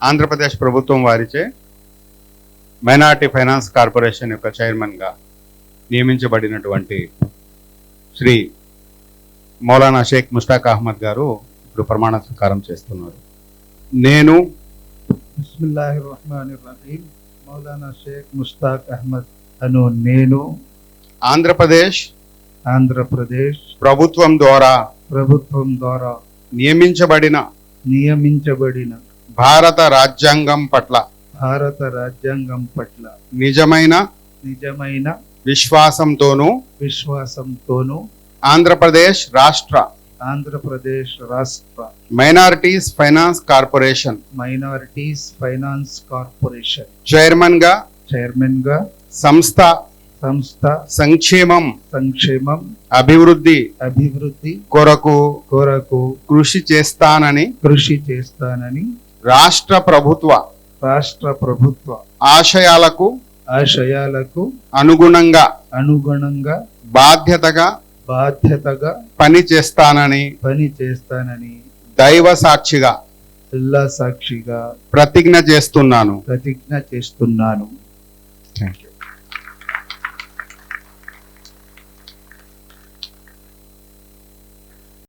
ఆంధ్రప్రదేశ్ ప్రభుత్వం వారిచే minority finance corporation యొక్క చైర్మన్గా నియమించబడినటువంటి శ్రీ మౌలానా షేక్ ముష్తాక్ అహ్మద్ గారు ఇప్పుడు ప్రమాణ స్వీకారం చేస్తున్నారు. నేను బిస్మిల్లాహిర్ రహ్మానిర్ రహీం. మౌలానా షేక్ ముష్తాక్ అహ్మద్ అను నేను ఆంధ్రప్రదేశ్ ప్రభుత్వం ద్వారా నియమించబడిన భారత రాజ్యాంగం పట్ల నిజమైన విశ్వాసంతోనూ ఆంధ్రప్రదేశ్ రాష్ట్ర మైనారిటీస్ ఫైనాన్స్ కార్పొరేషన్ చైర్మన్ గా సంస్థ సంక్షేమం అభివృద్ధి కొరకు కృషి చేస్తానని రాష్ట్ర ప్రభుత్వ ఆశయాలకు అనుగుణంగా బాధ్యతగా పని చేస్తానని దైవ సాక్షిగా ప్రతిజ్ఞ చేస్తున్నాను. థాంక్యూ.